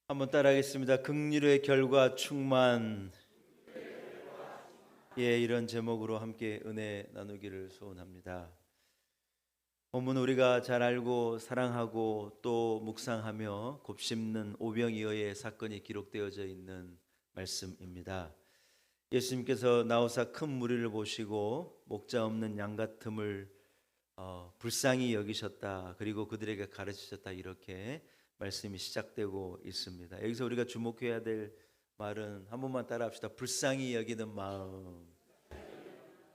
한번 따라하겠습니다. 긍휼의 결과 충만. 이런 제목으로 함께 은혜 나누기를 소원합니다. 본문 우리가 잘 알고 사랑하고 또 묵상하며 곱씹는 오병이어의 사건이 기록되어져 있는 말씀입니다. 예수님께서 나오사 큰 무리를 보시고 목자 없는 양 같음을 불쌍히 여기셨다. 그리고 그들에게 가르치셨다. 이렇게 말씀이 시작되고 있습니다. 여기서 우리가 주목해야 될 말은 한 번만 따라합시다. 불쌍히 여기는 마음.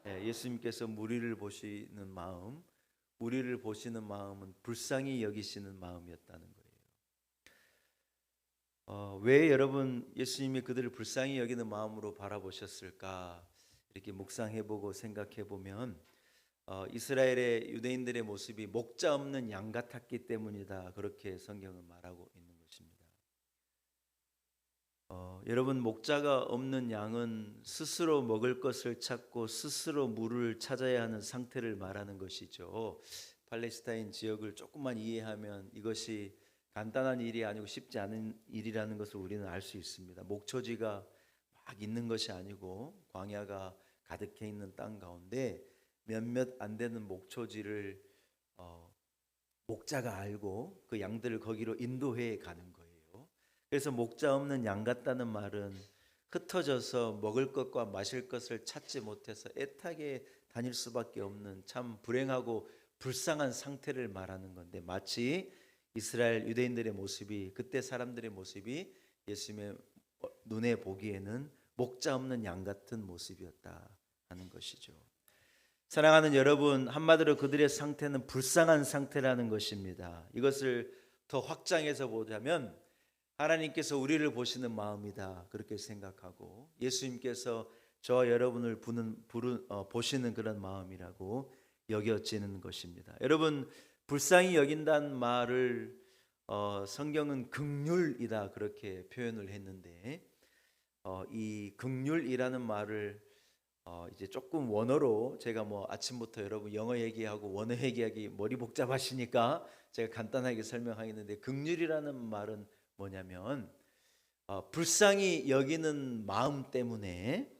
예수님께서 무리를 보시는 마음, 우리를 보시는 마음은 불쌍히 여기시는 마음이었다는 거예요. 왜 여러분 예수님이 그들을 불쌍히 여기는 마음으로 바라보셨을까? 이렇게 묵상해보고 생각해보면 이스라엘의 유대인들의 모습이 목자 없는 양 같았기 때문이다. 그렇게 성경은 말하고 있는 것입니다. 여러분, 목자가 없는 양은 스스로 먹을 것을 찾고 스스로 물을 찾아야 하는 상태를 말하는 것이죠. 팔레스타인 지역을 조금만 이해하면 이것이 간단한 일이 아니고 쉽지 않은 일이라는 것을 우리는 알 수 있습니다. 목초지가 막 있는 것이 아니고 광야가 가득해 있는 땅 가운데 몇몇 안 되는 목초지를 목자가 알고 그 양들을 거기로 인도해 가는 거예요. 그래서 목자 없는 양 같다는 말은 흩어져서 먹을 것과 마실 것을 찾지 못해서 애타게 다닐 수밖에 없는 참 불행하고 불쌍한 상태를 말하는 건데, 마치 이스라엘 유대인들의 모습이, 그때 사람들의 모습이 예수님의 눈에 보기에는 목자 없는 양 같은 모습이었다 하는 것이죠. 사랑하는 여러분, 한마디로 그들의 상태는 불쌍한 상태라는 것입니다. 이것을 더 확장해서 보자면 하나님께서 우리를 보시는 마음이다, 그렇게 생각하고 예수님께서 저와 여러분을 보시는 그런 마음이라고 여겨지는 것입니다. 여러분, 불쌍히 여긴다는 말을 성경은 긍휼이다 그렇게 표현을 했는데, 이 긍휼이라는 말을 이제 조금 원어로, 제가 아침부터 여러분 영어 얘기하고 원어 얘기하기 머리 복잡하시니까 제가 간단하게 설명하겠는데, 긍휼이라는 말은 뭐냐면 불쌍히 여기는 마음 때문에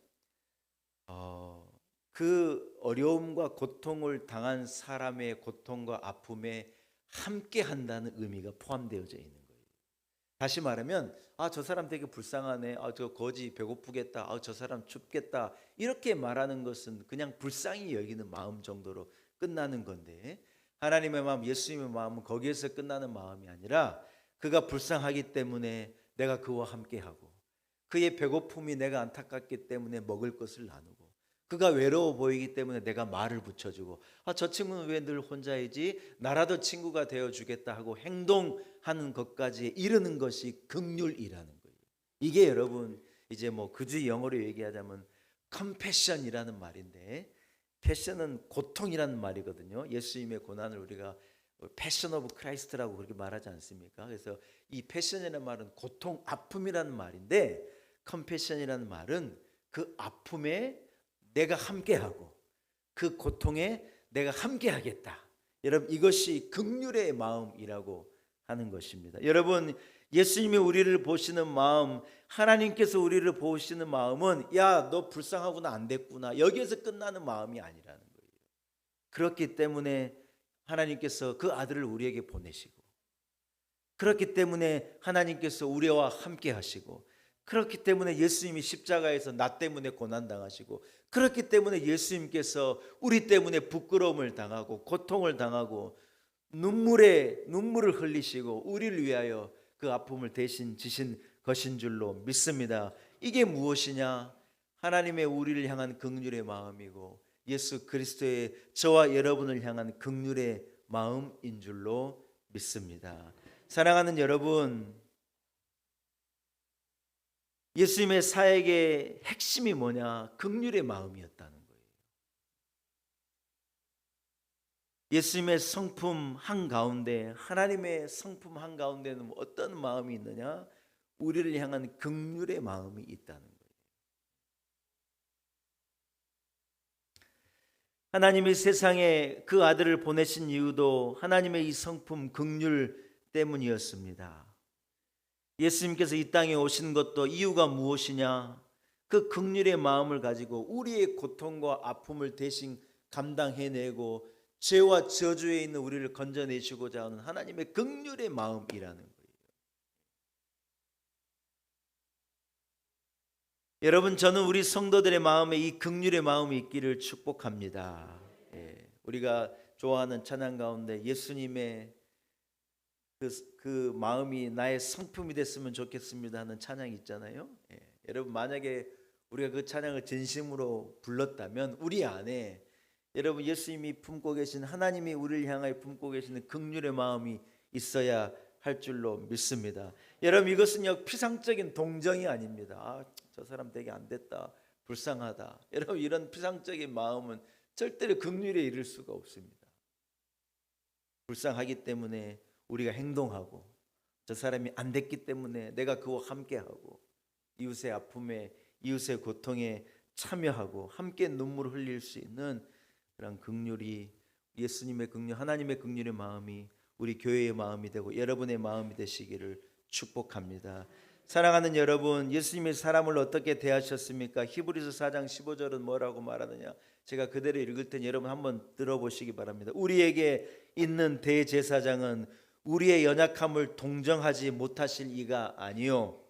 그 어려움과 고통을 당한 사람의 고통과 아픔에 함께 한다는 의미가 포함되어져 있는 거예요. 다시 말하면 저 사람 되게 불쌍하네, 저 거지 배고프겠다, 저 사람 춥겠다, 이렇게 말하는 것은 그냥 불쌍히 여기는 마음 정도로 끝나는 건데, 하나님의 마음, 예수님의 마음은 거기에서 끝나는 마음이 아니라 그가 불쌍하기 때문에 내가 그와 함께하고, 그의 배고픔이 내가 안타깝기 때문에 먹을 것을 나누고, 그가 외로워 보이기 때문에 내가 말을 붙여주고, 저 친구는 왜 늘 혼자이지, 나라도 친구가 되어주겠다 하고 행동하는 것까지 이르는 것이 긍휼이라는 거예요. 이게 여러분 이제 그저 영어로 얘기하자면 컴패션이라는 말인데, 패션은 고통이라는 말이거든요. 예수님의 고난을 우리가 패션 오브 크라이스트라고 그렇게 말하지 않습니까? 그래서 이 패션이라는 말은 고통, 아픔이라는 말인데, 컴패션이라는 말은 그 아픔에 내가 함께하고 그 고통에 내가 함께하겠다. 여러분, 이것이 긍휼의 마음이라고 하는 것입니다. 여러분, 예수님이 우리를 보시는 마음, 하나님께서 우리를 보시는 마음은 야, 너 불쌍하구나, 안 됐구나, 여기에서 끝나는 마음이 아니라는 거예요. 그렇기 때문에 하나님께서 그 아들을 우리에게 보내시고, 그렇기 때문에 하나님께서 우리와 함께 하시고, 그렇기 때문에 예수님이 십자가에서 나 때문에 고난당하시고, 그렇기 때문에 예수님께서 우리 때문에 부끄러움을 당하고 고통을 당하고 눈물을 흘리시고 우리를 위하여 그 아픔을 대신 지신 것인 줄로 믿습니다. 이게 무엇이냐? 하나님의 우리를 향한 긍휼의 마음이고 예수 그리스도의 저와 여러분을 향한 긍휼의 마음인 줄로 믿습니다. 사랑하는 여러분, 예수님의 사역의 핵심이 뭐냐? 긍휼의 마음이었다는 거예요. 예수님의 성품 한가운데, 하나님의 성품 한가운데는 어떤 마음이 있느냐? 우리를 향한 긍휼의 마음이 있다는 거예요. 하나님이 세상에 그 아들을 보내신 이유도 하나님의 이 성품 긍휼 때문이었습니다. 예수님께서 이 땅에 오신 것도 이유가 무엇이냐? 그 긍휼의 마음을 가지고 우리의 고통과 아픔을 대신 감당해내고 죄와 저주에 있는 우리를 건져내시고자 하는 하나님의 긍휼의 마음이라는 거예요. 여러분, 저는 우리 성도들의 마음에 이 긍휼의 마음이 있기를 축복합니다. 우리가 좋아하는 찬양 가운데 예수님의 그 마음이 나의 성품이 됐으면 좋겠습니다 하는 찬양이 있잖아요. 여러분, 만약에 우리가 그 찬양을 진심으로 불렀다면 우리 안에 여러분 예수님이 품고 계신, 하나님이 우리를 향하여 품고 계시는 긍휼의 마음이 있어야 할 줄로 믿습니다. 여러분, 이것은요 피상적인 동정이 아닙니다. 저 사람 되게 안 됐다, 불쌍하다. 여러분, 이런 피상적인 마음은 절대로 긍휼에 이를 수가 없습니다. 불쌍하기 때문에 우리가 행동하고, 저 사람이 안 됐기 때문에 내가 그와 함께하고, 이웃의 아픔에, 이웃의 고통에 참여하고 함께 눈물을 흘릴 수 있는 그런 긍휼이, 예수님의 긍휼, 하나님의 긍휼의 마음이 우리 교회의 마음이 되고 여러분의 마음이 되시기를 축복합니다. 사랑하는 여러분, 예수님이 사람을 어떻게 대하셨습니까? 히브리서 4장 15절은 뭐라고 말하느냐? 제가 그대로 읽을 테니 여러분 한번 들어보시기 바랍니다. 우리에게 있는 대제사장은 우리의 연약함을 동정하지 못하실 이가 아니요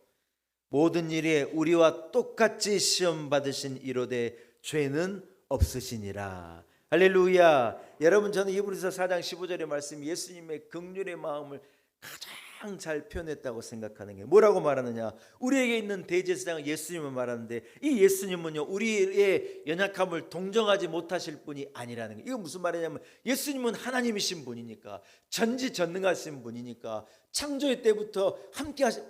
모든 일에 우리와 똑같이 시험 받으신 이로되 죄는 없으시니라. 할렐루야. 여러분, 저는 히브리서 4장 15절의 말씀이 예수님의 긍휼의 마음을 가장 잘 표현했다고 생각하는 게, 뭐라고 말하느냐? 우리에게 있는 대제사장은 예수님을 말하는데, 이 예수님은요 우리의 연약함을 동정하지 못하실 분이 아니라는 거예요. 이거 무슨 말이냐면, 예수님은 하나님이신 분이니까, 전지전능하신 분이니까, 창조의 때부터 함께 하신,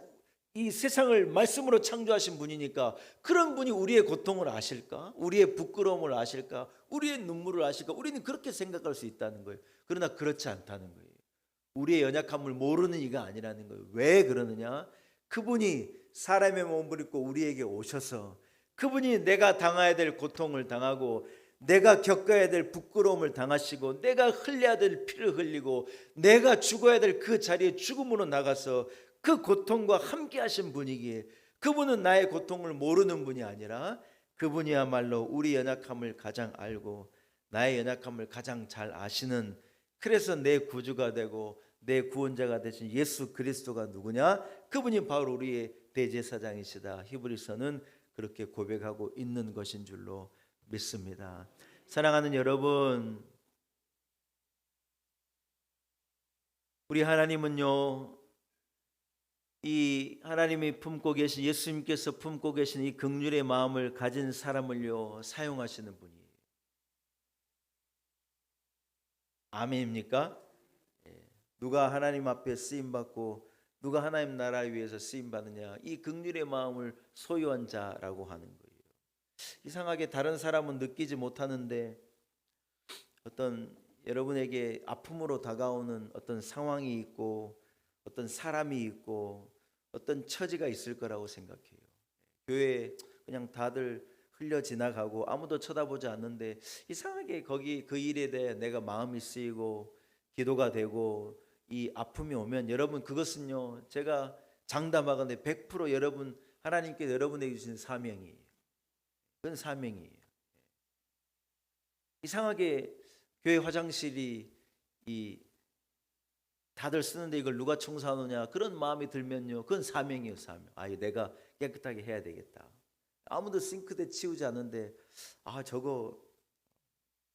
이 세상을 말씀으로 창조하신 분이니까, 그런 분이 우리의 고통을 아실까? 우리의 부끄러움을 아실까? 우리의 눈물을 아실까? 우리는 그렇게 생각할 수 있다는 거예요. 그러나 그렇지 않다는 거예요. 우리의 연약함을 모르는 이가 아니라는 거예요. 왜 그러느냐? 그분이 사람의 몸을 입고 우리에게 오셔서, 그분이 내가 당해야 될 고통을 당하고, 내가 겪어야 될 부끄러움을 당하시고, 내가 흘려야 될 피를 흘리고, 내가 죽어야 될 그 자리에 죽음으로 나가서 그 고통과 함께 하신 분이기에, 그분은 나의 고통을 모르는 분이 아니라 그분이야말로 우리 연약함을 가장 알고 나의 연약함을 가장 잘 아시는, 그래서 내 구주가 되고 내 구원자가 되신 예수 그리스도가 누구냐? 그분이 바로 우리의 대제사장이시다. 히브리서는 그렇게 고백하고 있는 것인 줄로 믿습니다. 사랑하는 여러분, 우리 하나님은요, 이 하나님이 품고 계신, 예수님께서 품고 계신 이 긍휼의 마음을 가진 사람을요 사용하시는 분이에요. 아멘입니까? 누가 하나님 앞에 쓰임 받고 누가 하나님 나라 위해서 쓰임 받느냐? 이 긍휼의 마음을 소유한 자라고 하는 거예요. 이상하게 다른 사람은 느끼지 못하는데, 어떤 여러분에게 아픔으로 다가오는 어떤 상황이 있고, 어떤 사람이 있고, 어떤 처지가 있을 거라고 생각해요. 교회에 그냥 다들 흘려 지나가고 아무도 쳐다보지 않는데, 이상하게 거기 그 일에 대해 내가 마음이 쓰이고 기도가 되고 이 아픔이 오면, 여러분 그것은요 제가 장담하건대 100% 여러분, 하나님께서 여러분에게 주신 사명이에요. 그건 사명이에요. 이상하게 교회 화장실이 다들 쓰는데 이걸 누가 청소하느냐, 그런 마음이 들면요 그건 사명이에요. 사명. 내가 깨끗하게 해야 되겠다. 아무도 싱크대 치우지 않는데 저거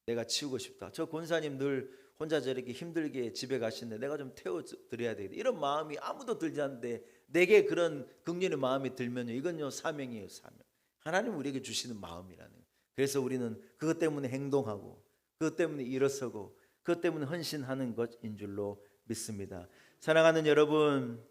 내가 치우고 싶다. 저 권사님 늘 혼자 저렇게 힘들게 집에 가시는데 내가 좀 태워드려야 되겠다. 이런 마음이 아무도 들지 않는데 내게 그런 긍휼의 마음이 들면요, 이건요 사명이에요. 사명. 하나님 우리에게 주시는 마음이라는 거예요. 그래서 우리는 그것 때문에 행동하고, 그것 때문에 일어서고, 그것 때문에 헌신하는 것인 줄로 믿습니다. 사랑하는 여러분,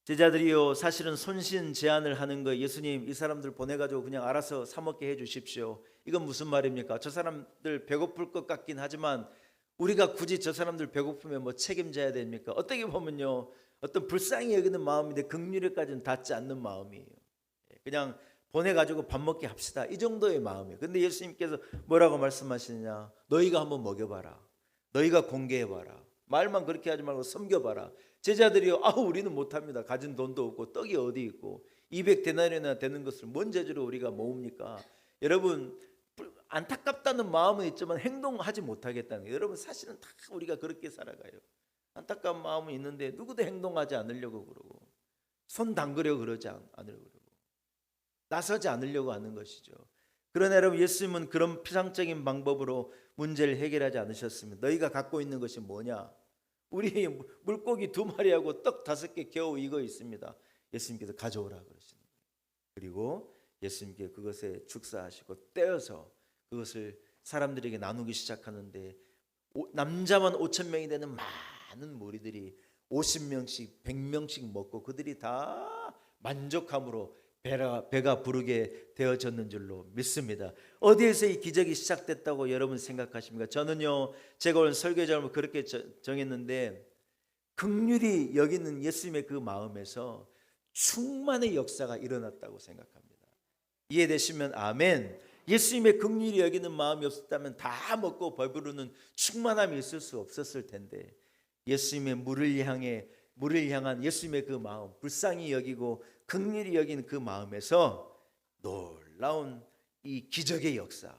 제자들이요 사실은 손신 제한을 하는 거, 예수님 이 사람들 보내가지고 그냥 알아서 사 먹게 해주십시오. 이건 무슨 말입니까? 저 사람들 배고플 것 같긴 하지만 우리가 굳이 저 사람들 배고프면 뭐 책임져야 됩니까? 어떻게 보면요 어떤 불쌍히 여기는 마음인데 긍휼에까지는 닿지 않는 마음이에요. 그냥 보내가지고 밥 먹게 합시다, 이 정도의 마음이에요. 근데 예수님께서 뭐라고 말씀하시느냐? 너희가 한번 먹여봐라. 너희가 공개해봐라. 말만 그렇게 하지 말고 섬겨봐라. 제자들이요, 우리는 못합니다. 가진 돈도 없고 떡이 어디 있고 200데나리나 되는 것을 뭔 재주로 우리가 모읍니까? 여러분, 안타깝다는 마음은 있지만 행동하지 못하겠다는 거예요. 여러분, 사실은 다 우리가 그렇게 살아가요. 안타까운 마음은 있는데 누구도 행동하지 않으려고 그러고 손 담그려고 그러지 않으려고 그러고 나서지 않으려고 하는 것이죠. 그러나 여러분, 예수님은 그런 피상적인 방법으로 문제를 해결하지 않으셨습니다. 너희가 갖고 있는 것이 뭐냐? 우리 물고기 2마리하고 떡 5개 겨우 익어 있습니다. 예수님께서 가져오라 그러시는 거예요. 그리고 예수님께 그것에 축사하시고 떼어서 그것을 사람들에게 나누기 시작하는데 남자만 5,000명이 되는 많은 무리들이 50명씩 100명씩 먹고 그들이 다 만족함으로 배가 부르게 되어졌는 줄로 믿습니다. 어디에서 이 기적이 시작됐다고 여러분 생각하십니까? 저는요, 제가 오늘 설교 제목을 그렇게 정했는데, 긍휼히 여기는 예수님의 그 마음에서 충만의 역사가 일어났다고 생각합니다. 이해되시면 아멘. 예수님의 긍휼히 여기는 마음이 없었다면 다 먹고 배부르는 충만함이 있을 수 없었을 텐데, 예수님의 물을 향한 예수님의 그 마음, 불쌍히 여기고 긍휼히 여기는 그 마음에서 놀라운 이 기적의 역사,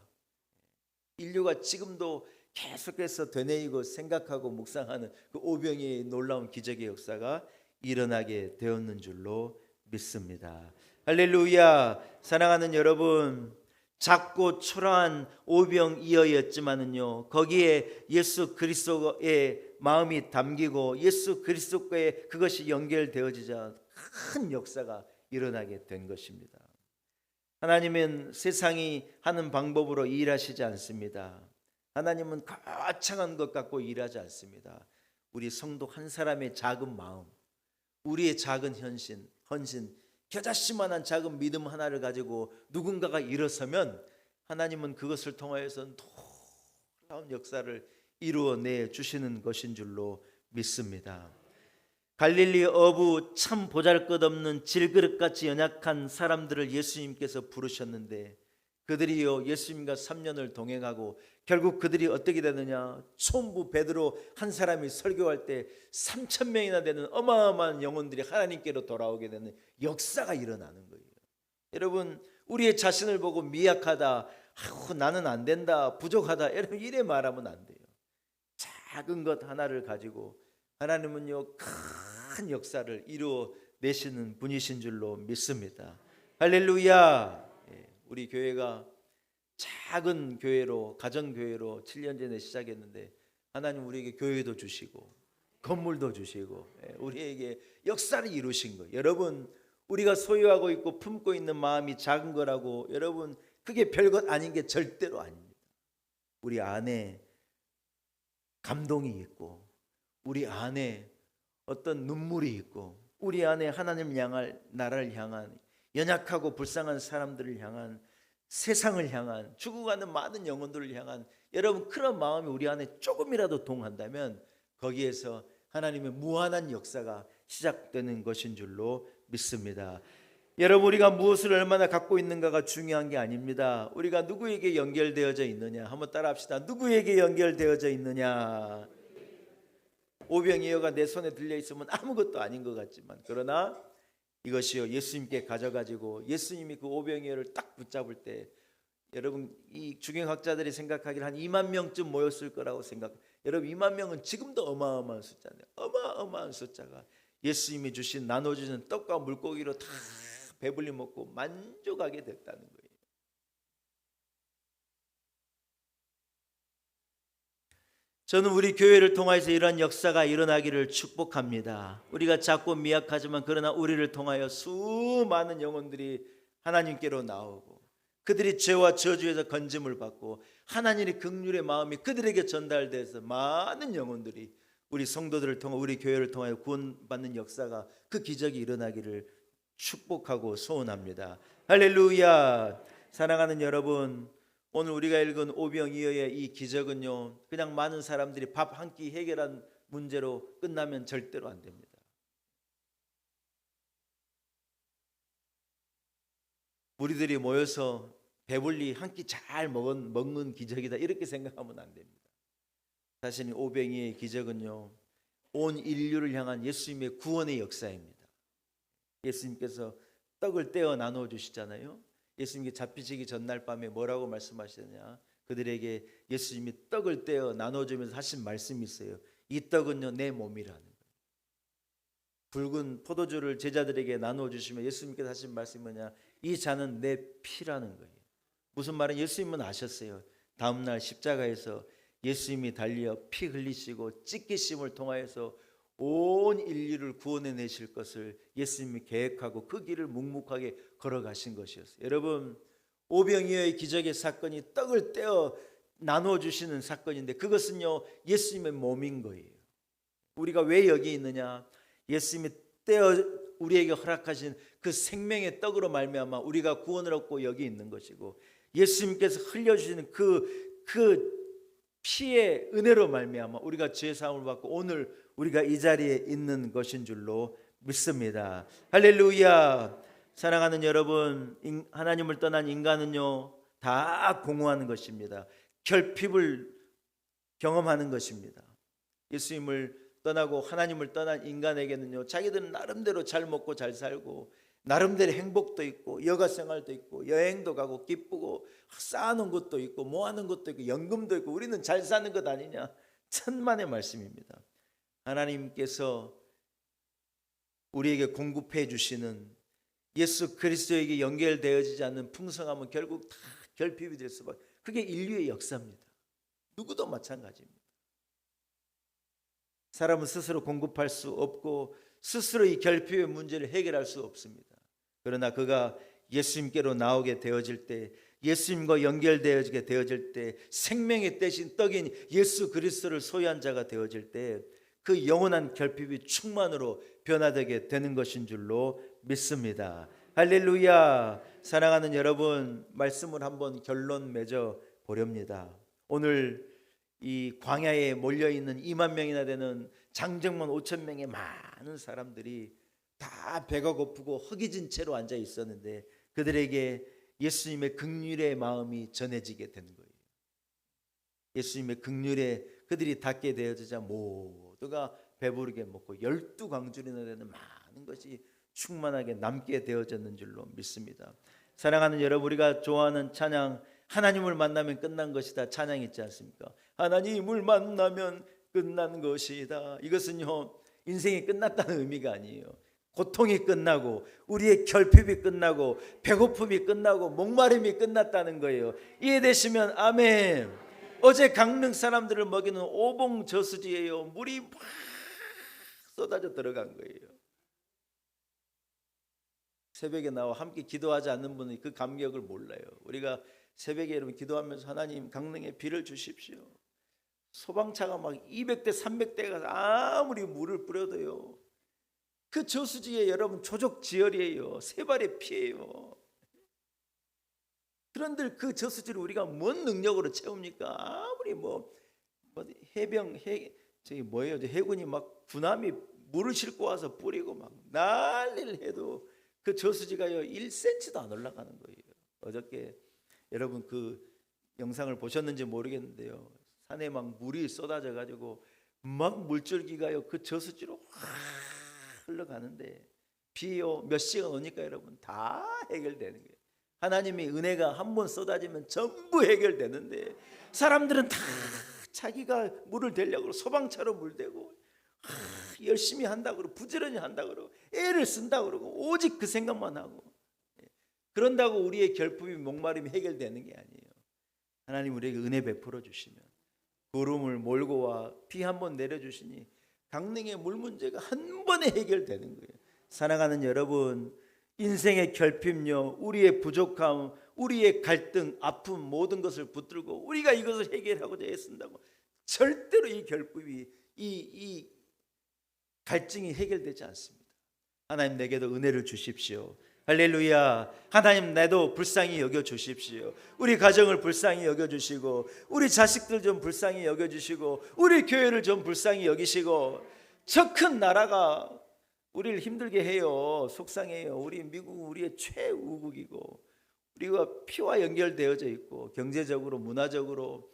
인류가 지금도 계속해서 되뇌이고 생각하고 묵상하는 그 오병이의 놀라운 기적의 역사가 일어나게 되었는 줄로 믿습니다. 할렐루야. 사랑하는 여러분, 작고 초라한 오병이어였지만은요, 거기에 예수 그리스도의 마음이 담기고 예수 그리스도께 그것이 연결되어지자 큰 역사가 일어나게 된 것입니다. 하나님은 세상이 하는 방법으로 일하시지 않습니다. 하나님은 거창한 것 갖고 일하지 않습니다. 우리 성도 한 사람의 작은 마음, 우리의 작은 헌신, 겨자씨만한 작은 믿음 하나를 가지고 누군가가 일어서면 하나님은 그것을 통하여서 놀라운 역사를 이루어내 주시는 것인 줄로 믿습니다. 갈릴리 어부 참 보잘것없는 질그릇같이 연약한 사람들을 예수님께서 부르셨는데 그들이요, 예수님과 3년을 동행하고 결국 그들이 어떻게 되느냐? 총부 베드로 한 사람이 설교할 때 3,000명이나 되는 어마어마한 영혼들이 하나님께로 돌아오게 되는 역사가 일어나는 거예요. 여러분, 우리의 자신을 보고 미약하다, 나는 안 된다, 부족하다, 여러분 이래 말하면 안 돼요. 작은 것 하나를 가지고 하나님은요, 큰 역사를 이루어내시는 분이신 줄로 믿습니다. 할렐루야. 우리 교회가 작은 교회로, 가정교회로 7년 전에 시작했는데 하나님 우리에게 교회도 주시고 건물도 주시고 우리에게 역사를 이루신 거예요. 여러분, 우리가 소유하고 있고 품고 있는 마음이 작은 거라고 여러분 그게 별것 아닌 게 절대로 아닙니다. 우리 안에 감동이 있고 우리 안에 어떤 눈물이 있고 우리 안에 하나님을 향할, 나라를 향한, 연약하고 불쌍한 사람들을 향한, 세상을 향한, 죽어가는 많은 영혼들을 향한 여러분 그런 마음이 우리 안에 조금이라도 동한다면 거기에서 하나님의 무한한 역사가 시작되는 것인 줄로 믿습니다. 여러분, 우리가 무엇을 얼마나 갖고 있는가가 중요한 게 아닙니다. 우리가 누구에게 연결되어져 있느냐, 한번 따라합시다. 누구에게 연결되어져 있느냐. 오병이어가 내 손에 들려 있으면 아무것도 아닌 것 같지만 그러나 이것이요, 예수님께 가져가지고 예수님이 그 오병이어를 딱 붙잡을 때 여러분, 이 주경학자들이 생각하기를 한 2만 명쯤 모였을 거라고 여러분 2만 명은 지금도 어마어마한 숫자네요. 어마어마한 숫자가 예수님이 주신, 나눠주신 떡과 물고기로 다 배불리 먹고 만족하게 됐다는 거예요. 저는 우리 교회를 통해서 이러한 역사가 일어나기를 축복합니다. 우리가 작고 미약하지만 그러나 우리를 통하여 수많은 영혼들이 하나님께로 나오고 그들이 죄와 저주에서 건짐을 받고 하나님의 긍휼의 마음이 그들에게 전달돼서 많은 영혼들이 우리 성도들을 통해 우리 교회를 통하여 구원받는 역사가, 그 기적이 일어나기를 축복하고 소원합니다. 할렐루야. 사랑하는 여러분, 오늘 우리가 읽은 오병이어의 이 기적은요, 그냥 많은 사람들이 밥 한 끼 해결한 문제로 끝나면 절대로 안 됩니다. 우리들이 모여서 배불리 한 끼 잘 먹는 기적이다 이렇게 생각하면 안 됩니다. 사실 오병이의 기적은요, 온 인류를 향한 예수님의 구원의 역사입니다. 예수님께서 떡을 떼어 나누어 주시잖아요. 예수님께 잡히시기 전날 밤에 뭐라고 말씀하시느냐, 그들에게 예수님이 떡을 떼어 나눠주면서 하신 말씀이 있어요. 이 떡은요 내 몸이라는 거예요. 붉은 포도주를 제자들에게 나누어 주시면 예수님께서 하신 말씀이 뭐냐, 이 잔은 내 피라는 거예요. 무슨 말은 예수님은 아셨어요. 다음날 십자가에서 예수님이 달려 피 흘리시고 찢기심을 통하여서 온 인류를 구원해 내실 것을 예수님이 계획하고 그 길을 묵묵하게 걸어가신 것이었어요. 여러분, 오병이어의 기적의 사건이 떡을 떼어 나누어 주시는 사건인데 그것은요 예수님의 몸인 거예요. 우리가 왜 여기 있느냐, 예수님이 떼어 우리에게 허락하신 그 생명의 떡으로 말미암아 우리가 구원을 얻고 여기 있는 것이고, 예수님께서 흘려주시는 그 피의 은혜로 말미암아 우리가 죄 사함을 받고 오늘 우리가 이 자리에 있는 것인 줄로 믿습니다. 할렐루야. 사랑하는 여러분, 하나님을 떠난 인간은요 다 공허하는 것입니다. 결핍을 경험하는 것입니다. 예수님을 떠나고 하나님을 떠난 인간에게는요, 자기들은 나름대로 잘 먹고 잘 살고 나름대로 행복도 있고 여가 생활도 있고 여행도 가고 기쁘고 쌓아놓은 것도 있고 모아놓은 것도 있고 연금도 있고 우리는 잘 사는 것 아니냐, 천만의 말씀입니다. 하나님께서 우리에게 공급해 주시는 예수 그리스도에게 연결되어지지 않는 풍성함은 결국 다 결핍이 될 수밖에. 그게 인류의 역사입니다. 누구도 마찬가지입니다. 사람은 스스로 공급할 수 없고 스스로 이 결핍의 문제를 해결할 수 없습니다. 그러나 그가 예수님께로 나오게 되어질 때, 예수님과 연결되어지게 되어질 때, 생명의 대신 떡인 예수 그리스도를 소유한 자가 되어질 때 그 영원한 결핍이 충만으로 변화되게 되는 것인 줄로 믿습니다. 할렐루야. 사랑하는 여러분, 말씀을 한번 결론 맺어 보렵니다. 오늘 이 광야에 몰려있는 2만 명이나 되는 장정만 5천 명의 많은 사람들이 다 배가 고프고 허기진 채로 앉아 있었는데 그들에게 예수님의 긍휼의 마음이 전해지게 된 거예요. 예수님의 긍휼에 그들이 닿게 되어지자 모두가 배부르게 먹고 12광줄이나 되는 많은 것이 충만하게 남게 되어졌는 줄로 믿습니다. 사랑하는 여러분, 우리가 좋아하는 찬양, 하나님을 만나면 끝난 것이다 찬양 있지 않습니까? 하나님을 만나면 끝난 것이다. 이것은요 인생이 끝났다는 의미가 아니에요. 고통이 끝나고 우리의 결핍이 끝나고 배고픔이 끝나고 목마름이 끝났다는 거예요. 이해되시면 아멘. 어제 강릉 사람들을 먹이는 오봉 저수지예요. 물이 막 쏟아져 들어간 거예요. 새벽에 나와 함께 기도하지 않는 분은 그 감격을 몰라요. 우리가 새벽에 여러분 기도하면서 하나님 강릉에 비를 주십시오. 소방차가 막 200대 300대가 아무리 물을 뿌려도요 그 저수지에 여러분 조족지혈이에요. 세발의 피예요. 그런데 그 저수지를 우리가 뭔 능력으로 채웁니까? 아무리 저기 뭐예요? 해군이 막 군함이 물을 싣고 와서 뿌리고 막 난리를 해도 그 저수지가요 1cm도 안 올라가는 거예요. 어저께 여러분 그 영상을 보셨는지 모르겠는데요, 산에 막 물이 쏟아져 가지고 막 물줄기가요 그 저수지로 확 흘러가는데 비요 몇 시간 오니까 여러분 다 해결되는 거예요. 하나님의 은혜가 한번 쏟아지면 전부 해결되는데 사람들은 다 자기가 물을 대려고 소방차로 물 대고 열심히 한다고 그러고 부지런히 한다고 그러고 애를 쓴다고 그러고 오직 그 생각만 하고, 그런다고 우리의 결핍이 목마름이 해결되는 게 아니에요. 하나님 우리에게 은혜 베풀어 주시면 구름을 몰고 와 비 한 번 내려주시니 강릉의 물 문제가 한 번에 해결되는 거예요. 사랑하는 여러분, 인생의 결핍요, 우리의 부족함, 우리의 갈등, 아픔 모든 것을 붙들고 우리가 이것을 해결하고자 애쓴다고 절대로 이 결핍이 이 갈증이 해결되지 않습니다. 하나님 내게도 은혜를 주십시오. 할렐루야. 하나님 나도 불쌍히 여겨주십시오. 우리 가정을 불쌍히 여겨주시고 우리 자식들 좀 불쌍히 여겨주시고 우리 교회를 좀 불쌍히 여기시고, 저 큰 나라가 우리를 힘들게 해요. 속상해요. 우리 미국 우리의 최우국이고 우리가 피와 연결되어져 있고 경제적으로 문화적으로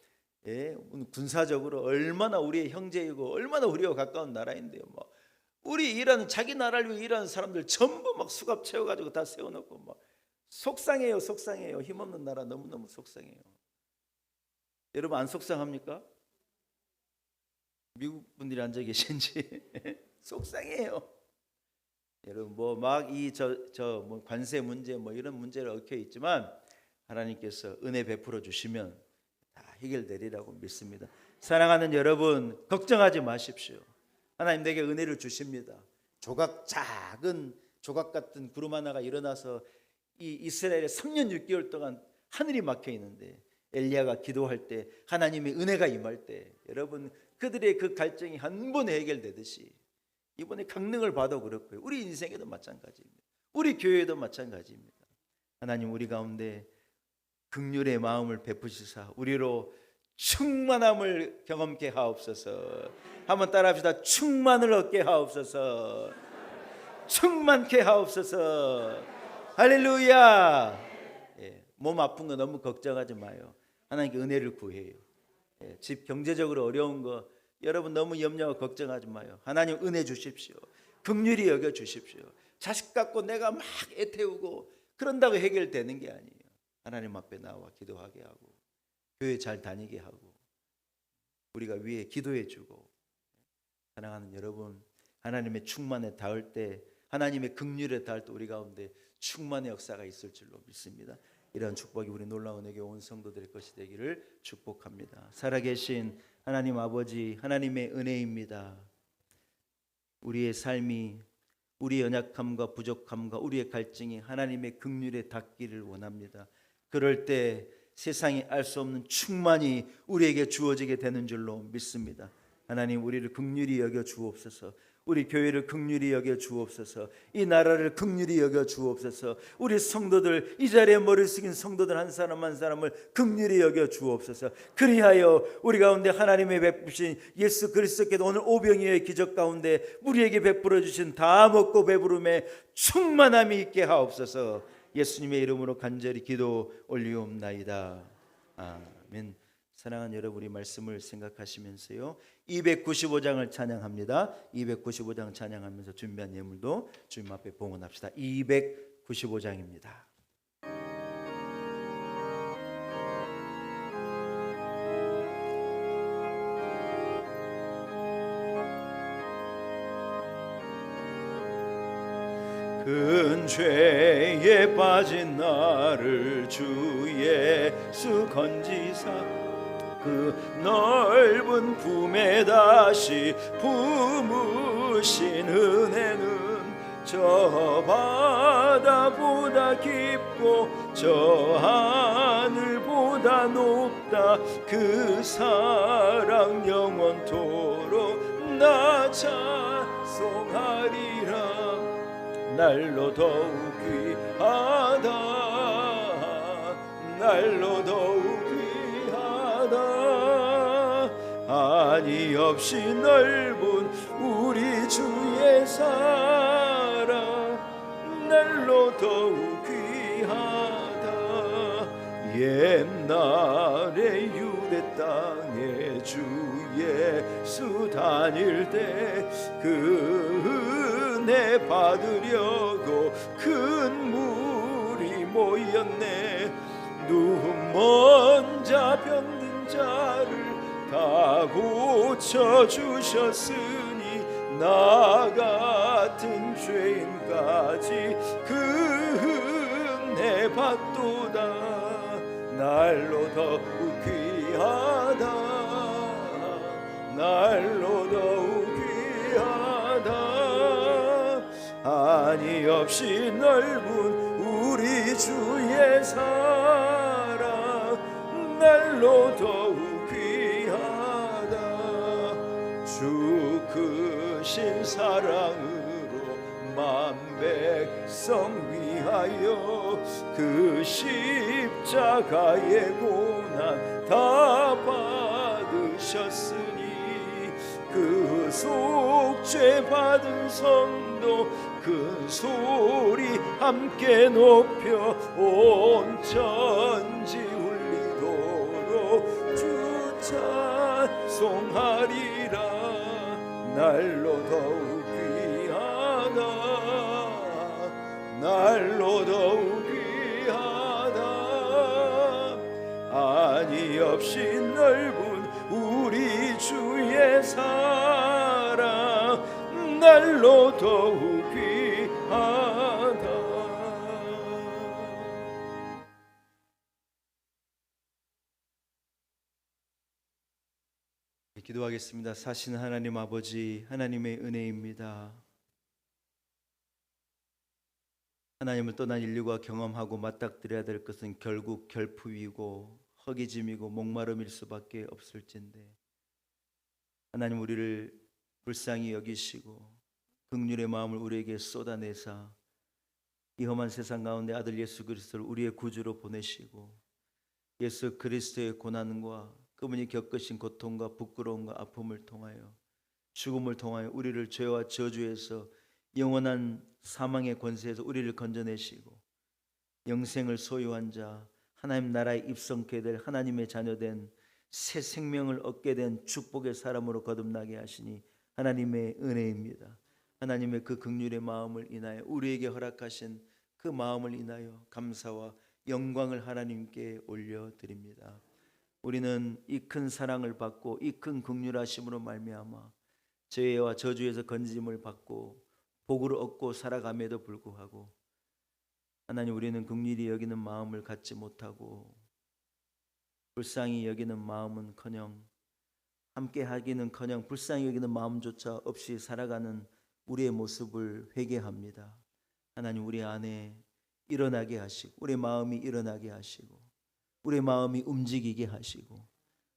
예, 군사적으로 얼마나 우리의 형제이고 얼마나 우리와 가까운 나라인데요. 뭐 우리 일하는 자기 나라를 위해 일하는 사람들 전부 막 수갑 채워가지고 다 세워놓고 막 속상해요, 속상해요. 힘없는 나라 너무너무 속상해요. 여러분 안 속상합니까? 미국 분들이 앉아 계신지 속상해요. 여러분 뭐 막 이 뭐 관세 문제 뭐 이런 문제를 얽혀 있지만 하나님께서 은혜 베풀어 주시면 다 해결되리라고 믿습니다. 사랑하는 여러분 걱정하지 마십시오. 하나님 내게 은혜를 주십니다. 작은 조각 같은 구름 하나가 일어나서 이 이스라엘에 3년 6개월 동안 하늘이 막혀 있는데 엘리야가 기도할 때 하나님의 은혜가 임할 때 여러분 그들의 그 갈증이 한 번에 해결되듯이 이번에 강릉을 봐도 그렇고요. 우리 인생에도 마찬가지입니다. 우리 교회에도 마찬가지입니다. 하나님 우리 가운데 긍휼의 마음을 베푸시사 우리로 충만함을 경험케 하옵소서. 한번 따라합시다. 충만을 얻게 하옵소서. 충만케 하옵소서. 할렐루야. 예, 몸 아픈 거 너무 걱정하지 마요. 하나님께 은혜를 구해요. 예, 집 경제적으로 어려운 거 여러분 너무 염려하고 걱정하지 마요. 하나님 은혜 주십시오. 긍휼히 여겨 주십시오. 자식 갖고 내가 막 애태우고 그런다고 해결되는 게 아니에요. 하나님 앞에 나와 기도하게 하고 교회 잘 다니게 하고 우리가 위에 기도해 주고 사랑하는 여러분 하나님의 충만에 닿을 때 하나님의 긍휼에 닿을 때 우리 가운데 충만의 역사가 있을 줄로 믿습니다. 이런 축복이 우리 놀라운 은혜교 온 성도들의 것이 되기를 축복합니다. 살아계신 하나님 아버지 하나님의 은혜입니다. 우리의 삶이 우리의 연약함과 부족함과 우리의 갈증이 하나님의 긍휼에 닿기를 원합니다. 그럴 때 세상이 알 수 없는 충만이 우리에게 주어지게 되는 줄로 믿습니다. 하나님 우리를 긍휼히 여겨 주옵소서. 우리 교회를 긍휼히 여겨 주옵소서. 이 나라를 긍휼히 여겨 주옵소서. 우리 성도들 이 자리에 머리를 숙인 성도들 한 사람 한 사람을 긍휼히 여겨 주옵소서. 그리하여 우리 가운데 하나님의 베푸신 예수 그리스도께서 오늘 오병이어의 기적 가운데 우리에게 베풀어 주신 다 먹고 배부름에 충만함이 있게 하옵소서. 예수님의 이름으로 간절히 기도 올리옵나이다. 아멘. 사랑하는 여러분 우리 말씀을 생각하시면서요 295장을 찬양합니다. 295장 찬양하면서 준비한 예물도 주님 앞에 봉헌합시다. 295장입니다. 큰 죄에 빠진 나를 주 예수 건지사 그 넓은 품에 다시 품으신 은혜는 저 바다보다 깊고 저 하늘보다 높다. 그 사랑 영원토록 나 찬송하리라. 날로 더욱 귀하다. 날로 더욱 귀하다. 한이 없이 넓은 우리 주의 사랑 날로 더욱 귀하다. 옛날에 유대 땅에 주 예수 다닐 때 그 은혜 받으려고 큰 물이 모였네. 눈먼 자 병든 자를 다 고쳐주셨으니 나 같은 죄인까지 그 은혜 받도다. 날로 더욱 귀하다. 날로 더욱 귀하다. 한이 없이 넓은 우리 주의 사랑 날로 더욱 귀하다. 주 크신 사랑으로 만 백성 위하여 그 십자가의 고난 다 받으셨으니 그 속죄 받은 성도 큰 소리 함께 높여 온 천지 울리도록 주 찬송하리라. 찬송하리라. 날로 더욱 귀하다, 날로 더욱 귀하다. 한이 없이 넓은 우리 주의 사랑, 날로 더욱 귀하다. 기도하겠습니다. 사신 하나님 아버지, 하나님의 은혜입니다. 하나님을 떠난 인류가 경험하고 맞닥뜨려야 될 것은 결국 결핍이고 허기짐이고 목마름일 수밖에 없을진데, 하나님 우리를 불쌍히 여기시고 긍휼의 마음을 우리에게 쏟아내사 이 험한 세상 가운데 아들 예수 그리스도를 우리의 구주로 보내시고, 예수 그리스도의 고난과 그분이 겪으신 고통과 부끄러움과 아픔을 통하여, 죽음을 통하여 우리를 죄와 저주에서, 영원한 사망의 권세에서 우리를 건져내시고 영생을 소유한 자, 하나님 나라에 입성케 될 하나님의 자녀된 새 생명을 얻게 된 축복의 사람으로 거듭나게 하시니 하나님의 은혜입니다. 하나님의 그 긍휼의 마음을 인하여, 우리에게 허락하신 그 마음을 인하여 감사와 영광을 하나님께 올려드립니다. 우리는 이 큰 사랑을 받고 이 큰 긍휼하심으로 말미암아 죄와 저주에서 건짐을 받고 복을 얻고 살아감에도 불구하고, 하나님 우리는 긍휼히 여기는 마음을 갖지 못하고 불쌍히 여기는 마음은커녕, 함께 하기는커녕 불쌍히 여기는 마음조차 없이 살아가는 우리의 모습을 회개합니다. 하나님 우리 안에 일어나게 하시고, 우리 마음이 일어나게 하시고, 우리 마음이 움직이게 하시고,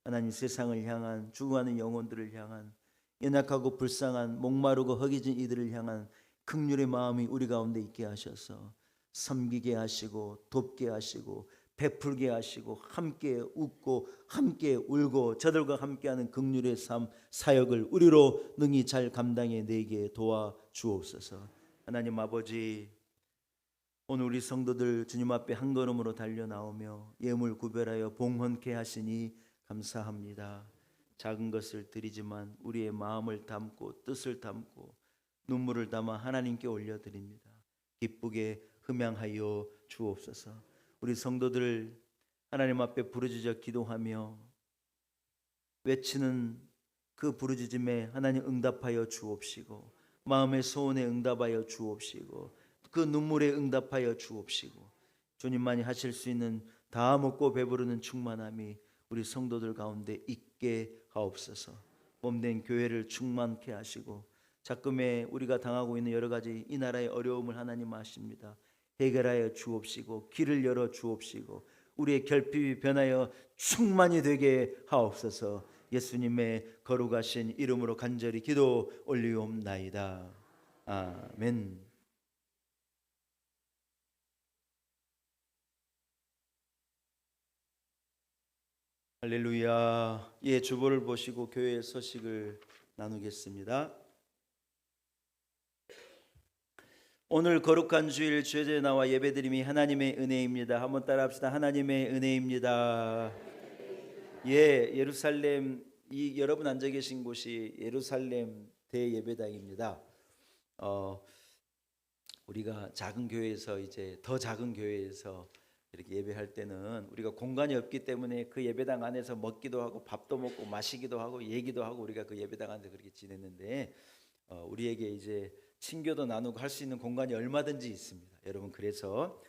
하나님 세상을 향한, 죽어가는 영혼들을 향한, 연약하고 불쌍한 목마르고 허기진 이들을 향한 긍휼의 마음이 우리 가운데 있게 하셔서 섬기게 하시고 돕게 하시고 베풀게 하시고, 함께 웃고 함께 울고 저들과 함께하는 긍휼의 삶 사역을 우리로 능히 잘 감당해 내게 도와 주옵소서. 하나님 아버지, 오늘 우리 성도들 주님 앞에 한 걸음으로 달려 나오며 예물 구별하여 봉헌케 하시니 감사합니다. 작은 것을 드리지만 우리의 마음을 담고 뜻을 담고 눈물을 담아 하나님께 올려드립니다. 기쁘게 흠양하여 주옵소서. 우리 성도들 하나님 앞에 부르짖어 기도하며 외치는 그 부르짖음에 하나님 응답하여 주옵시고, 마음의 소원에 응답하여 주옵시고, 그 눈물에 응답하여 주옵시고, 주님만이 하실 수 있는 다 먹고 배부르는 충만함이 우리 성도들 가운데 있게 하옵소서. 몸된 교회를 충만케 하시고, 작금에 우리가 당하고 있는 여러 가지 이 나라의 어려움을 하나님 아십니다. 해결하여 주옵시고 길을 열어 주옵시고 우리의 결핍이 변하여 충만이 되게 하옵소서. 예수님의 거룩하신 이름으로 간절히 기도 올리옵나이다. 아멘. 할렐루야. 예, 주보를 보시고 교회의 소식을 나누겠습니다. 오늘 거룩한 주일 주제에 나와 예배드림이 하나님의 은혜입니다. 한번 따라합시다. 하나님의 은혜입니다. 예, 예루살렘, 이 여러분 앉아 계신 곳이 예루살렘 대예배당입니다. 우리가 작은 교회에서 이제 더 작은 교회에서 이렇게 예배할 때는 우리가 공간이 없기 때문에 그 예배당 안에서 먹기도 하고 밥도 먹고 마시기도 하고 얘기도 하고 우리가 그 예배당 안에서 그렇게 지냈는데, 우리에게 이제 친교도 나누고 할 수 있는 공간이 얼마든지 있습니다. 여러분, 그래서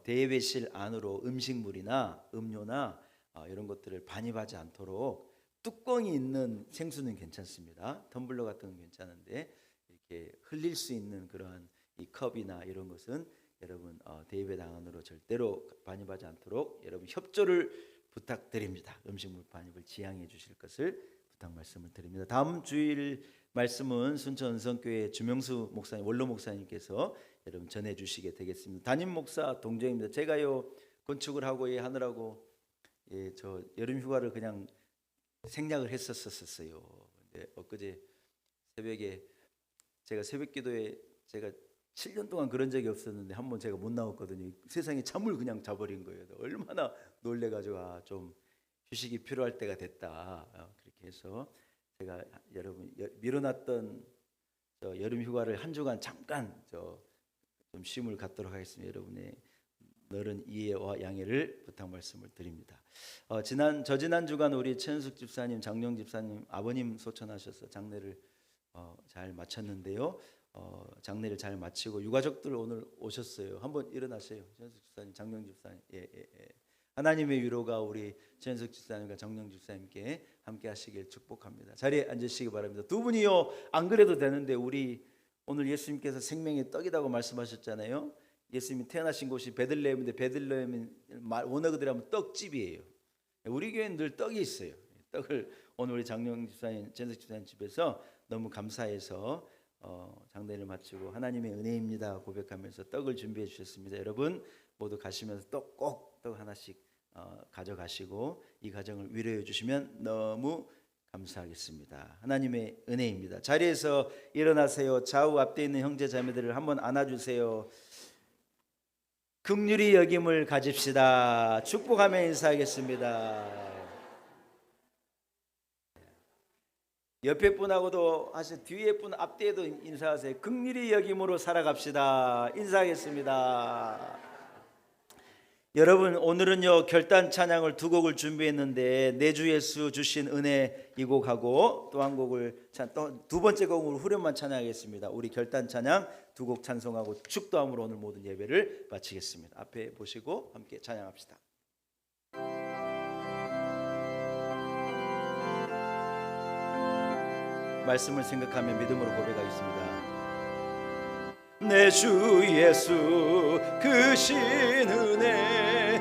대예배실 안으로 음식물이나 음료나 이런 것들을 반입하지 않도록 뚜껑이 있는 생수는 괜찮습니다. 텀블러 같은 건 괜찮은데 이렇게 흘릴 수 있는 그러한 이 컵이나 이런 것은 여러분 대예배당 안으로 절대로 반입하지 않도록 여러분 협조를 부탁드립니다. 음식물 반입을 지양해 주실 것을 부탁 말씀을 드립니다. 다음 주일 말씀은 순천 은성교회 주명수 목사님, 원로 목사님께서 여러분 전해 주시게 되겠습니다. 담임 목사 동정입니다. 제가요 건축을 하고 하느라고 저 여름 휴가를 그냥 생략을 했었어요. 근데 엊그제 새벽에 제가 새벽 기도에 제가 7년 동안 그런 적이 없었는데 한번 제가 못 나왔거든요. 세상에 잠을 그냥 자버린 거예요. 얼마나 놀래가지고 좀 휴식이 필요할 때가 됐다. 그렇게 해서 제가 여러분 미뤄놨던 여름 휴가를 한 주간 잠깐 좀 쉼을 갖도록 하겠습니다. 여러분의 너른 이해와 양해를 부탁 말씀을 드립니다. 지난 주간 우리 최은숙 집사님, 장영 집사님 아버님 소천하셔서 장례를 잘 마쳤는데요. 장례를 잘 마치고 유가족들 오늘 오셨어요. 한번 일어나세요. 최은숙 집사님, 장영 집사님. 예. 하나님의 위로가 우리 최은숙 집사님과 장영 집사님께 함께 하시길 축복합니다. 자리에 앉으시기 바랍니다. 두 분이요 안 그래도 되는데 우리 오늘 예수님께서 생명의 떡이라고 말씀하셨잖아요. 예수님이 태어나신 곳이 베들레헴인데 베들레헴은 원어 그대로 하면 떡집이에요. 우리 교회는 늘 떡이 있어요. 떡을 오늘 우리 장영 집사님, 최은숙 집사님 집에서 너무 감사해서 장례를 마치고 하나님의 은혜입니다 고백하면서 떡을 준비해 주셨습니다. 여러분 모두 가시면서 꼭 떡 하나씩 가져가시고 이 가정을 위로해 주시면 너무 감사하겠습니다. 하나님의 은혜입니다. 자리에서 일어나세요. 좌우 앞에 있는 형제 자매들을 한번 안아주세요. 긍휼히 여김을 가집시다. 축복하며 인사하겠습니다. 옆에 분하고도 하세요. 뒤에 분 앞뒤에도 인사하세요. 긍휼히 여김으로 살아갑시다. 인사하겠습니다. 여러분 오늘은요 결단 찬양을 두 곡을 준비했는데 내 주 예수 주신 은혜 이 곡하고 또 한 곡을 또 두 번째 곡으로 후렴만 찬양하겠습니다. 우리 결단 찬양 두 곡 찬송하고 축도함으로 오늘 모든 예배를 마치겠습니다. 앞에 보시고 함께 찬양합시다. 말씀을 생각하며 믿음으로 고백하겠습니다. 내 주 예수 크신 은혜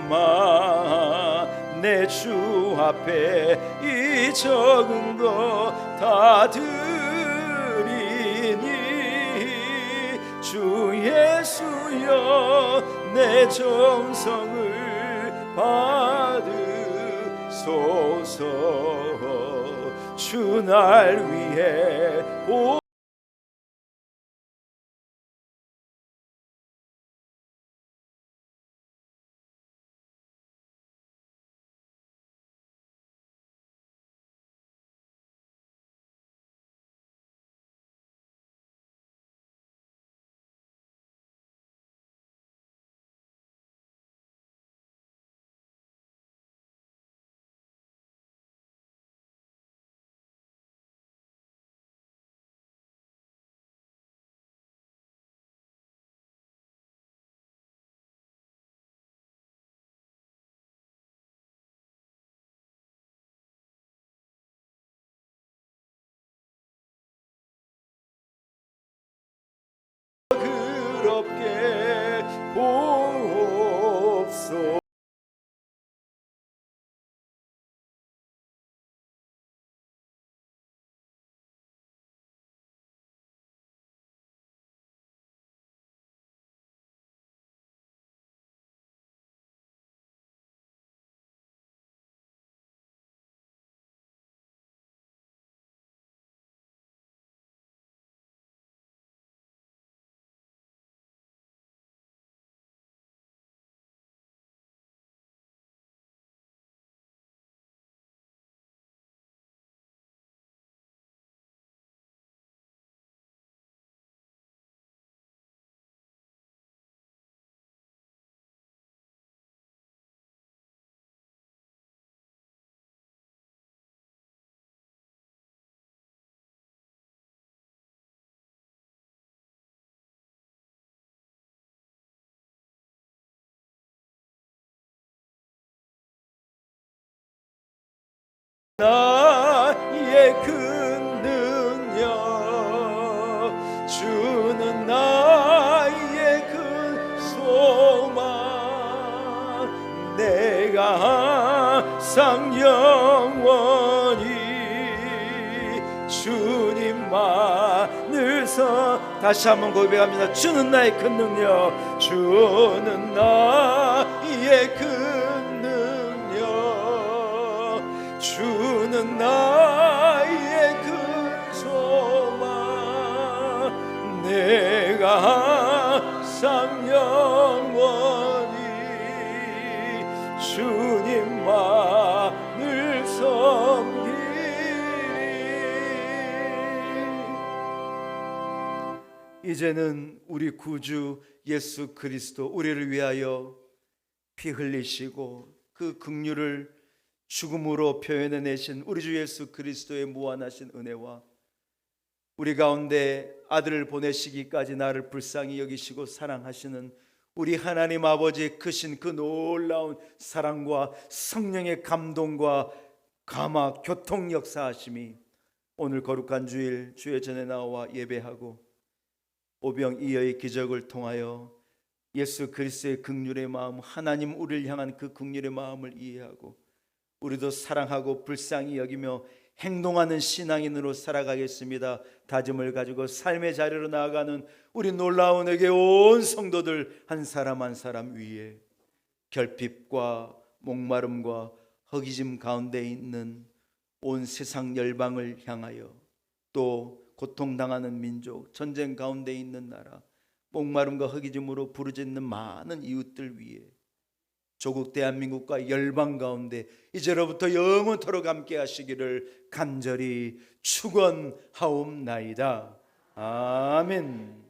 한없건만 내 주 앞에 이 적은 것 다 드리니 주 예수여 내 정성을 받으소서 주 날 위해 그롭게 보옵소서. 나의 큰 능력 주는 나의 큰 소망 내가 항상 영원히 주님만을 다시 한번 고백합니다. 주는 나의 큰 능력 주는 나의 큰 능력 주는 나의 큰 소망 내가 항상 영원히 이제는 우리 구주 예수 그리스도 우리를 위하여 피 흘리시고 그 긍휼을 죽음으로 표현해내신 우리 주 예수 그리스도의 무한하신 은혜와 우리 가운데 아들을 보내시기까지 나를 불쌍히 여기시고 사랑하시는 우리 하나님 아버지의 크신 그 놀라운 사랑과 성령의 감동과 감화 교통 역사하심이 오늘 거룩한 주일 주의 전에 나와 예배하고 오병이어의 기적을 통하여 예수 그리스도의 긍휼의 마음, 하나님 우리를 향한 그 긍휼의 마음을 이해하고 우리도 사랑하고 불쌍히 여기며 행동하는 신앙인으로 살아가겠습니다 다짐을 가지고 삶의 자리로 나아가는 우리 놀라운 에게 온 성도들 한 사람 한 사람 위에 결핍과 목마름과 허기짐 가운데 있는 온 세상 열방을 향하여 또 고통당하는 민족, 전쟁 가운데 있는 나라, 목마름과 허기짐으로 부르짖는 많은 이웃들 위에 조국 대한민국과 열방 가운데 이제로부터 영원토록 함께 하시기를 간절히 축원하옵나이다. 아멘.